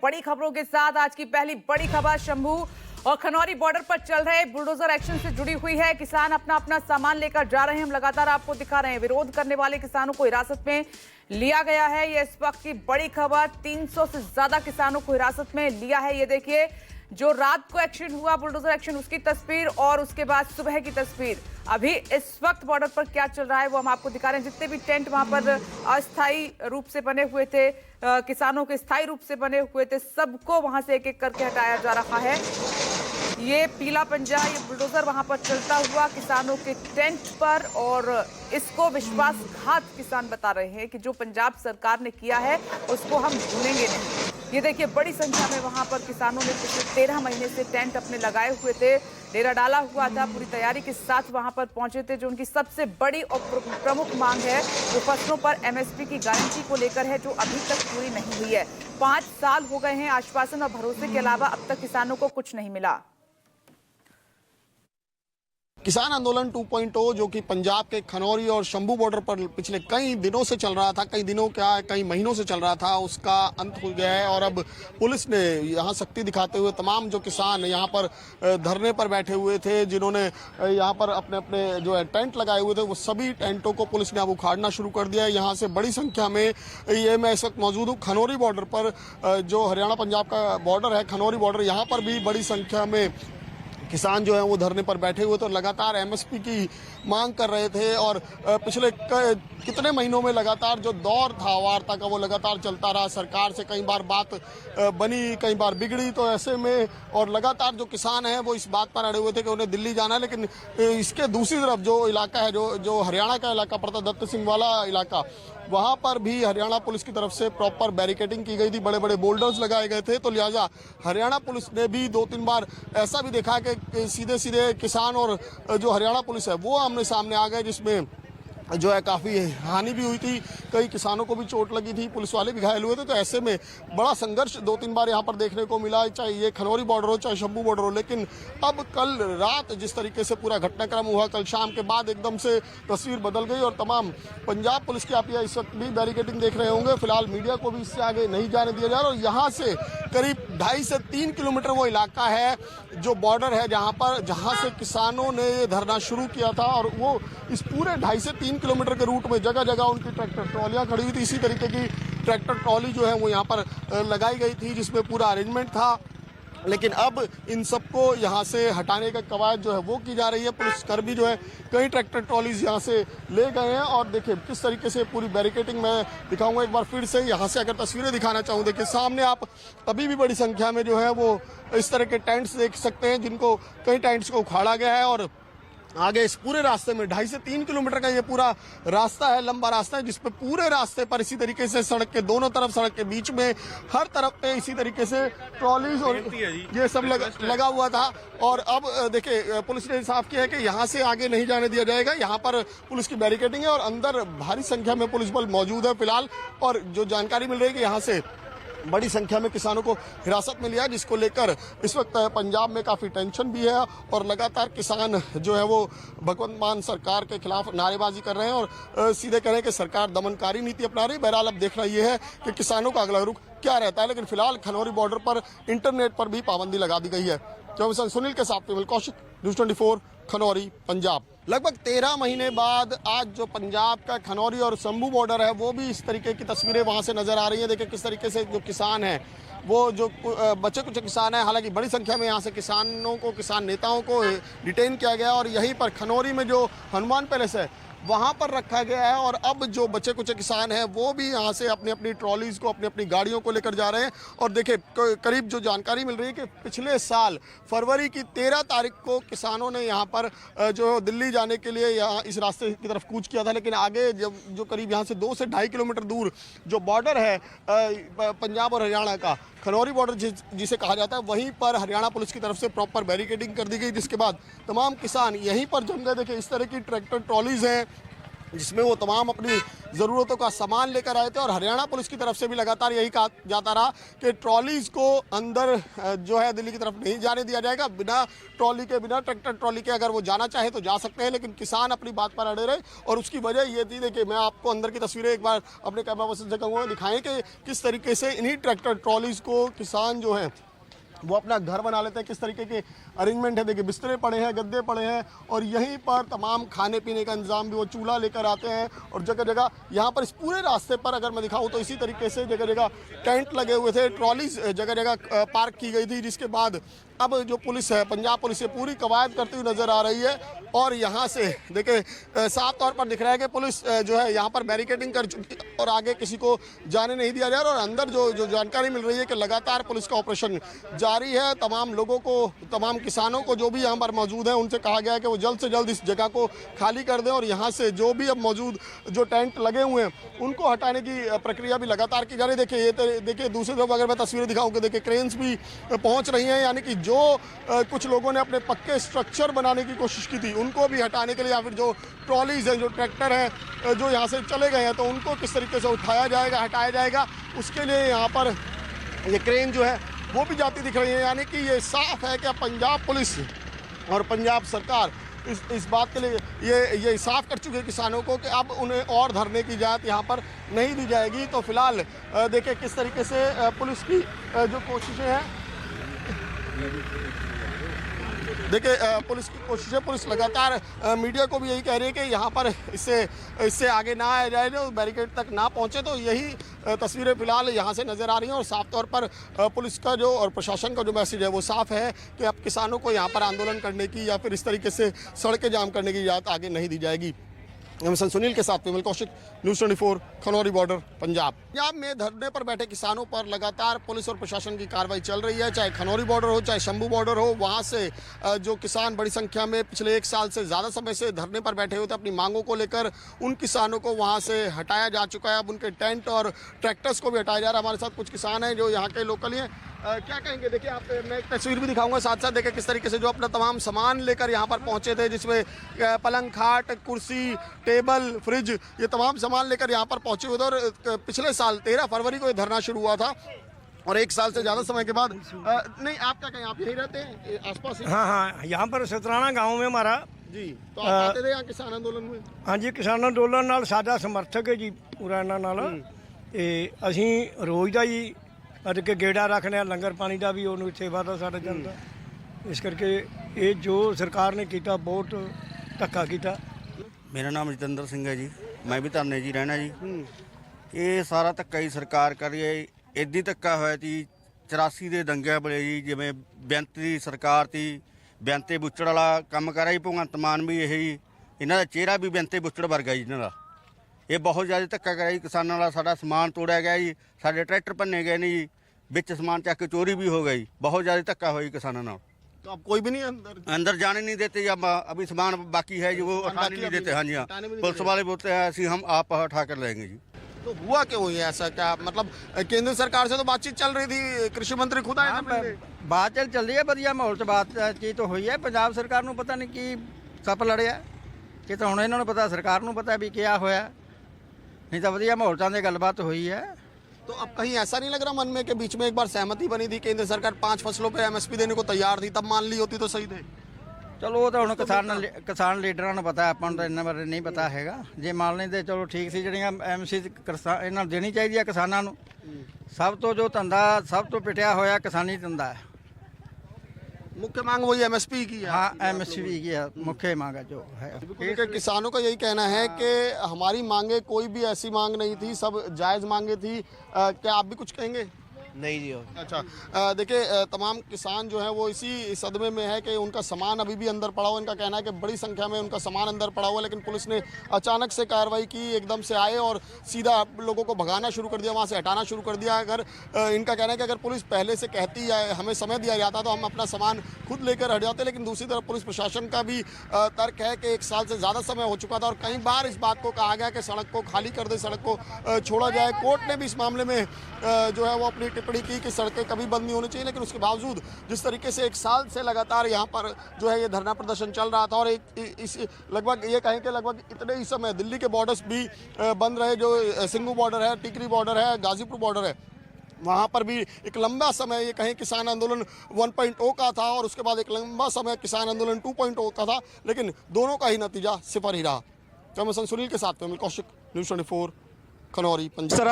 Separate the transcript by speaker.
Speaker 1: बड़ी खबरों के साथ आज की पहली बड़ी खबर शंभू और खनौरी बॉर्डर पर चल रहे बुलडोजर एक्शन से जुड़ी हुई है। किसान अपना अपना सामान लेकर जा रहे हैं। हम लगातार आपको दिखा रहे हैं। विरोध करने वाले किसानों को हिरासत में लिया गया है। ये इस वक्त की बड़ी खबर। 300 से ज्यादा किसानों को हिरासत में लिया है। ये देखिए, जो रात को एक्शन हुआ बुलडोजर एक्शन, उसकी तस्वीर और उसके बाद सुबह की तस्वीर। अभी इस वक्त बॉर्डर पर क्या चल रहा है वो हम आपको दिखा रहे हैं। जितने भी टेंट वहां पर अस्थायी रूप से बने हुए थे, किसानों के स्थायी रूप से बने हुए थे, सबको वहां से एक एक करके हटाया जा रहा है। ये पीला पंजा, ये बुलडोजर वहां पर चलता हुआ किसानों के टेंट पर, और इसको विश्वासघात किसान बता रहे हैं कि जो पंजाब सरकार ने किया है उसको हम भूलेंगे नहीं। ये देखिए, बड़ी संख्या में वहां पर किसानों ने पिछले 13 महीने से टेंट अपने लगाए हुए थे, डेरा डाला हुआ था, पूरी तैयारी के साथ वहां पर पहुंचे थे। जो उनकी सबसे बड़ी और प्रमुख मांग है वो फसलों पर एमएसपी की गारंटी को लेकर है, जो अभी तक पूरी नहीं हुई है। 5 साल हो गए हैं, आश्वासन और भरोसे के अलावा अब तक किसानों को कुछ नहीं मिला।
Speaker 2: किसान आंदोलन 2.0 जो कि पंजाब के खनौरी और शंभू बॉर्डर पर पिछले कई दिनों से चल रहा था, कई महीनों से चल रहा था, उसका अंत हो गया है। और अब पुलिस ने यहां सख्ती दिखाते हुए तमाम जो किसान यहां पर धरने पर बैठे हुए थे, जिन्होंने यहां पर अपने अपने जो है टेंट लगाए हुए थे, वो सभी टेंटों को पुलिस ने अब उखाड़ना शुरू कर दिया है। यहाँ से बड़ी संख्या में मैं इस वक्त मौजूद हूँ खनौरी बॉर्डर पर, जो हरियाणा पंजाब का बॉर्डर है, खनौरी बॉर्डर। यहाँ पर भी बड़ी संख्या में किसान जो है वो धरने पर बैठे हुए थे और लगातार एमएसपी की मांग कर रहे थे। और पिछले कितने महीनों में लगातार जो दौर था वार्ता का वो लगातार चलता रहा। सरकार से कई बार बात बनी, कई बार बिगड़ी। तो ऐसे में और लगातार जो किसान हैं वो इस बात पर अड़े हुए थे कि उन्हें दिल्ली जाना है। लेकिन इसके दूसरी तरफ जो इलाका है, जो हरियाणा का इलाका पड़ता, दत्त सिंह वाला इलाका, वहां पर भी हरियाणा पुलिस की तरफ से प्रॉपर बैरिकेडिंग की गई थी, बड़े बड़े बोल्डर्स लगाए गए थे। तो लिहाजा हरियाणा पुलिस ने भी 2-3 बार ऐसा भी देखा कि सीधे सीधे किसान और जो हरियाणा पुलिस है वो आमने सामने आ गए, जिसमें जो है काफ़ी हानि भी हुई थी, कई किसानों को भी चोट लगी थी, पुलिस वाले भी घायल हुए थे। तो ऐसे में बड़ा संघर्ष 2-3 बार यहाँ पर देखने को मिला, चाहे ये खनौरी बॉर्डर हो चाहे शंभू बॉर्डर हो। लेकिन अब कल रात जिस तरीके से पूरा घटनाक्रम हुआ, कल शाम के बाद एकदम से तस्वीर बदल गई और तमाम पंजाब पुलिस की, आप इस वक्त भी बैरिकेडिंग देख रहे होंगे, फिलहाल मीडिया को भी इससे आगे नहीं जाने दिया जा रहा। और यहाँ से करीब 2.5 से 3 किलोमीटर वो इलाका है जो बॉर्डर है, जहाँ से किसानों ने धरना शुरू किया था। और वो इस पूरे 2.5 से 3 किलोमीटर के रूट में जगह जगह उनकी ट्रैक्टर ट्रॉलियां खड़ी हुई थी। इसी तरीके की ट्रैक्टर ट्रॉली जो है वो यहाँ पर लगाई गई थी, जिसमें पूरा अरेंजमेंट था। लेकिन अब इन सबको यहाँ से हटाने का कवायद जो है वो की जा रही है। पुलिसकर्मी जो है कई ट्रैक्टर ट्रॉलीज यहाँ से ले गए हैं। और देखिए किस तरीके से पूरी बैरिकेडिंग मैं दिखाऊंगा एक बार फिर से। यहाँ से अगर तस्वीरें दिखाना चाहूँ, देखिए सामने आप अभी भी बड़ी संख्या में जो है वो इस तरह के टेंट्स देख सकते हैं, जिनको कई टेंट्स को उखाड़ा गया है। और आगे इस पूरे रास्ते में 2.5 से 3 किलोमीटर का ये पूरा रास्ता है, लंबा रास्ता है, जिसपे पूरे रास्ते पर इसी तरीके से सड़क के दोनों तरफ, सड़क के बीच में हर तरफ पे इसी तरीके से ट्रॉलीज और ये सब लगा हुआ था। और अब देखिए पुलिस ने साफ किया है कि यहाँ से आगे नहीं जाने दिया जाएगा। यहाँ पर पुलिस की बैरिकेडिंग है और अंदर भारी संख्या में पुलिस बल मौजूद है फिलहाल। और जो जानकारी मिल रही है कि यहाँ से बड़ी संख्या में किसानों को हिरासत में लिया, जिसको लेकर इस वक्त पंजाब में काफी टेंशन भी है। और लगातार किसान जो है वो भगवंत मान सरकार के खिलाफ नारेबाजी कर रहे हैं और सीधे कह रहे हैं कि सरकार दमनकारी नीति अपना रही है। बहरहाल अब देखना यह है कि किसानों का अगला रुख क्या रहता है। लेकिन फिलहाल खनौरी बॉर्डर पर इंटरनेट पर भी पाबंदी लगा दी गई है। चौबीस सुनील के साथ विमल कौशिक, न्यूज़ 24 खनौरी पंजाब। लगभग 13 महीने बाद आज जो पंजाब का खनौरी और शंभू बॉर्डर है वो भी इस तरीके की तस्वीरें वहां से नजर आ रही हैं। देखिए किस तरीके से जो किसान हैं वो जो बचे कुछ किसान हैं, हालांकि बड़ी संख्या में यहाँ से किसान नेताओं को डिटेन किया गया और यहीं पर खनौरी में जो हनुमान पैलेस है वहां पर रखा गया है। और अब जो बचे कुछ किसान हैं वो भी यहाँ से अपनी अपनी ट्रॉलीज को, अपनी अपनी गाड़ियों को लेकर जा रहे हैं। और देखिए करीब जो जानकारी मिल रही है कि पिछले साल फरवरी की 13 तारीख को किसानों ने यहाँ पर जो दिल्ली जाने के लिए यहाँ इस रास्ते की तरफ कूच किया था। लेकिन आगे जो करीब यहाँ से 2 से 2.5 किलोमीटर दूर जो बॉर्डर है पंजाब और हरियाणा का, खनौरी बॉर्डर जिसे कहा जाता है, वहीं पर हरियाणा पुलिस की तरफ से प्रॉपर बैरिकेडिंग कर दी गई, जिसके बाद तमाम किसान यहीं पर जम गए। देखिए इस तरह की ट्रैक्टर ट्रॉलीज हैं जिसमें वो तमाम अपनी ज़रूरतों का सामान लेकर आए थे। और हरियाणा पुलिस की तरफ से भी लगातार यही कहा जाता रहा कि ट्रॉलीज़ को अंदर जो है दिल्ली की तरफ नहीं जाने दिया जाएगा। बिना ट्रॉली के, बिना ट्रैक्टर ट्रॉली के अगर वो जाना चाहे तो जा सकते हैं, लेकिन किसान अपनी बात पर अड़े रहे। और उसकी वजह ये थी, देखिए मैं आपको अंदर की तस्वीरें एक बार अपने कैमरा पर्सन से कहूँगा दिखाएं कि किस तरीके से इन्हीं ट्रैक्टर ट्रॉलीज़ को किसान जो हैं वो अपना घर बना लेते हैं। किस तरीके के अरेंजमेंट है, देखिए बिस्तरे पड़े हैं, गद्दे पड़े हैं, और यहीं पर तमाम खाने पीने का इंतजाम भी वो चूल्हा लेकर आते हैं। और जगह जगह यहाँ पर इस पूरे रास्ते पर अगर मैं दिखाऊं तो इसी तरीके से जगह जगह टेंट लगे हुए थे, ट्रॉलीज जगह जगह पार्क की गई थी, जिसके बाद अब जो पुलिस है, पंजाब पुलिस ये पूरी कवायद करती हुई नजर आ रही है। और यहाँ से देखिए साफ तौर पर दिख रहा है कि पुलिस जो है यहाँ पर बैरिकेडिंग कर चुकी है और आगे किसी को जाने नहीं दिया जा रहा। और अंदर जो जानकारी मिल रही है कि लगातार पुलिस का ऑपरेशन जारी है। तमाम लोगों को, तमाम किसानों को जो भी यहाँ पर मौजूद हैं उनसे कहा गया है कि वो जल्द से जल्द इस जगह को खाली कर दें। और यहाँ से जो भी अब मौजूद जो टेंट लगे हुए हैं उनको हटाने की प्रक्रिया भी लगातार की जा रही है। देखिए ये देखिए दूसरी तरफ अगर मैं तस्वीरें दिखाऊं कि देखिए क्रेन्स भी पहुँच रही हैं, यानी कि जो कुछ लोगों ने अपने पक्के स्ट्रक्चर बनाने की कोशिश की थी उनको भी हटाने के लिए, या फिर जो ट्रॉलीज हैं, जो ट्रैक्टर हैं जो यहाँ से चले गए हैं, तो उनको किस तरीके से उठाया जाएगा, हटाया जाएगा, उसके लिए यहाँ पर ये क्रेन जो है वो भी जाती दिख रही है। यानी कि ये साफ है कि पंजाब पुलिस और पंजाब सरकार इस बात के लिए ये साफ कर चुके हैं किसानों को कि अब उन्हें और धरने की इजाज़त यहाँ पर नहीं दी जाएगी। तो फिलहाल देखिए किस तरीके से पुलिस की जो कोशिशें हैं, देखिए पुलिस की कोशिशें, पुलिस लगातार मीडिया को भी यही कह रही है कि यहाँ पर इससे आगे ना आया जाए, जो बैरिकेड तक ना पहुँचे। तो यही तस्वीरें फिलहाल यहाँ से नज़र आ रही हैं। और साफ तौर पर पुलिस का जो और प्रशासन का जो मैसेज है वो साफ है कि अब किसानों को यहाँ पर आंदोलन करने की या फिर इस तरीके से सड़कें जाम करने की इजाज़त आगे नहीं दी जाएगी। एमएसएन सुनील के साथ विमल कौशिक, न्यूज़ 24, खनौरी बॉर्डर, पंजाब। पंजाब में धरने पर बैठे किसानों पर लगातार पुलिस और प्रशासन की कार्रवाई चल रही है। चाहे खनौरी बॉर्डर हो, चाहे शंभू बॉर्डर हो, वहाँ से जो किसान बड़ी संख्या में पिछले 1 साल से ज़्यादा समय से धरने पर बैठे हुए थे अपनी मांगों को लेकर, उन किसानों को वहाँ से हटाया जा चुका है। अब उनके टेंट और ट्रैक्टर्स को भी हटाया जा रहा है। हमारे साथ कुछ किसान हैं जो यहाँ के लोकल हैं। क्या कहेंगे? देखिए आप, मैं एक तस्वीर भी दिखाऊंगा साथ साथ, देखिए किस तरीके से जो अपना तमाम सामान लेकर यहाँ पर पहुँचे थे, जिसमें पलंग, खाट, कुर्सी, टेबल, फ्रिज, ये तमाम सामान लेकर यहाँ पर पहुँचे हुए थे। और पिछले साल 13 फरवरी को ये धरना शुरू हुआ था और 1 साल से ज़्यादा समय के बाद नहीं, आप क्या कहें, आप यहीं रहते हैं आसपास?
Speaker 3: हाँ, यहाँ पर सतराना गाँव में हमारा
Speaker 2: जी। तो आप आते थे यहाँ किसान आंदोलन में?
Speaker 3: हाँ जी, किसान ਅੰਦੋਲਨ ਨਾਲ ਸਾਡਾ ਸਮਰਥਕ ਹੈ ਜੀ ਪੂਰਾ ਇਹਨਾਂ ਨਾਲ। ਤੇ ਅਸੀਂ ਰੋਜ਼ ਦਾ ਹੀ ਅੱਜ ਕੇ ਗੇੜਾ ਰੱਖਦੇ ਹਾਂ, ਲੰਗਰ ਪਾਣੀ ਦਾ ਵੀ ਉਹਨੂੰ ਸੇਵਾ ਦਾ ਸਾਡਾ ਚੱਲਦਾ। ਇਸ ਕਰਕੇ ਇਹ ਜੋ ਸਰਕਾਰ ਨੇ ਕੀਤਾ ਬਹੁਤ ਧੱਕਾ ਕੀਤਾ।
Speaker 4: ਮੇਰਾ ਨਾਮ ਜਤਿੰਦਰ ਸਿੰਘ ਹੈ ਜੀ, ਮੈਂ ਵੀ ਧਰਨੇ ਜੀ ਰਹਿਣਾ ਜੀ। ਇਹ ਸਾਰਾ ਧੱਕਾ ਹੀ ਸਰਕਾਰ ਕਰ ਰਹੀ ਹੈ। ਇੱਦਾਂ ਧੱਕਾ ਹੋਇਆ ਸੀ 84 ਦੇ ਦੰਗਿਆਂ ਵੇਲੇ ਜੀ, ਜਿਵੇਂ ਬੇਅੰਤ ਦੀ ਸਰਕਾਰ ਸੀ, ਬੇਅੰਤੇ ਬੁੱਚੜ ਵਾਲਾ ਕੰਮ ਕਰ ਰਿਹਾ ਜੀ। ਭਗਵੰਤ ਮਾਨ ਵੀ ਇਹ ਜੀ, ਇਹਨਾਂ ਦਾ ਚਿਹਰਾ ਵੀ ਬੇਅੰਤੇ ਬੁੱਚੜ ਵਰਗਾ ਜੀ ਇਹਨਾਂ ਦਾ। ਇਹ ਬਹੁਤ ਜ਼ਿਆਦਾ ਧੱਕਾ ਕਰਿਆ ਜੀ ਕਿਸਾਨਾਂ ਦਾ। ਸਾਡਾ ਸਮਾਨ ਤੋੜਿਆ ਗਿਆ ਜੀ, ਸਾਡੇ ਟਰੈਕਟਰ ਭੰਨੇ ਗਏ ਨੇ ਜੀ, ਵਿੱਚ ਸਮਾਨ ਚੱਕ ਕੇ ਚੋਰੀ भी हो गई। बहुत ज़्यादा धक्का हुआ किसानों नाल।
Speaker 2: तो अब कोई भी नहीं
Speaker 4: अंदर जाने नहीं देते। अब अभी सामान बाकी है जो वो उठाने नहीं देते। हाँ जी, हाँ, पुलिस वाले बोलते हैं ऐसे हम आप उठा कर लेंगे जी।
Speaker 2: तो हुआ क्यों हुई ऐसा? क्या मतलब केंद्र सरकार से तो बातचीत चल रही थी, कृषि मंत्री खुद आए थे मिलने।
Speaker 5: बातचीत चल रही है, बढ़िया माहौल से बातचीत तो हुई है। पंजाब सरकार ਨੂੰ पता नहीं की सप लड़िया कि तो ਹੁਣ ਇਹਨਾਂ ਨੂੰ पता, सरकार ਨੂੰ पता भी क्या होया। नहीं तो बढ़िया माहौल से गलबात हुई है।
Speaker 2: तो अब कहीं ऐसा नहीं लग रहा मन में कि बीच में एक बार सहमति बनी थी, केंद्र सरकार 5 फसलों पे एमएसपी देने को तैयार थी, तब मान ली होती तो सही थे?
Speaker 5: चलो वो तो ਹੁਣ ਕਿਸਾਨ ਲੀਡਰਾਂ ਨੂੰ ਪਤਾ, ਆਪਾਂ ਨੂੰ ਤਾਂ ਇਹਨਾਂ ਬਾਰੇ ਨਹੀਂ ਪਤਾ ਹੈਗਾ। ਜੇ ਮੰਨ ਲੈਂਦੇ ਚਲੋ ਠੀਕ ਸੀ। ਜਿਹੜੀਆਂ ਐਮਸੀ ਇਹਨਾਂ ਨੂੰ ਦੇਣੀ ਚਾਹੀਦੀ ਆ ਕਿਸਾਨਾਂ ਨੂੰ। ਸਭ ਤੋਂ ਜੋ ਧੰਦਾ ਸਭ ਤੋਂ ਪਿਟਿਆ ਹੋਇਆ ਕਿਸਾਨੀ ਧੰਦਾ ਹੈ।
Speaker 2: मुख्य मांग वही एमएसपी की है।
Speaker 5: हाँ, एमएसपी की है मुख्य मांग जो है।
Speaker 2: क्योंकि किसानों का यही कहना है कि हमारी मांगे कोई भी ऐसी मांग नहीं थी, सब जायज़ मांगे थी। क्या आप भी कुछ कहेंगे?
Speaker 6: नहीं जी।
Speaker 2: अच्छा, देखिए तमाम किसान जो है वो इसी सदमे में है कि उनका सामान अभी भी अंदर पड़ा हुआ। इनका कहना है कि बड़ी संख्या में उनका सामान अंदर पड़ा हुआ, लेकिन पुलिस ने अचानक से कार्रवाई की, एकदम से आए और सीधा लोगों को भगाना शुरू कर दिया, वहाँ से हटाना शुरू कर दिया। अगर इनका कहना है कि अगर पुलिस पहले से कहती है, हमें समय दिया जाता तो हम अपना सामान खुद लेकर हट जाते। लेकिन दूसरी तरफ पुलिस प्रशासन का भी तर्क है कि 1 साल से ज़्यादा समय हो चुका था और कई बार इस बात को कहा गया कि सड़क को खाली कर दे, सड़क को छोड़ा जाए। कोर्ट ने भी इस मामले में जो है वो अपनी टिप्पणी की कि सड़कें कभी बंद नहीं होनी चाहिए, लेकिन उसके बावजूद जिस तरीके से 1 साल से लगातार यहाँ पर जो है ये धरना प्रदर्शन चल रहा था और इस लगभग ये कहें कि लगभग इतने ही समय दिल्ली के बॉर्डर्स भी बंद रहे, जो सिंघू बॉर्डर है, टिकरी बॉर्डर है, गाजीपुर बॉर्डर है, वहाँ पर भी एक लंबा समय ये कहें किसान आंदोलन 1.0 का था और उसके बाद एक लंबा समय किसान आंदोलन 2.0 का था, लेकिन दोनों का ही नतीजा सिफर ही रहा। कैमरा पर्सन सुनील के साथ में कौशिक, न्यूज़ 24 खनौरी, पंजाब।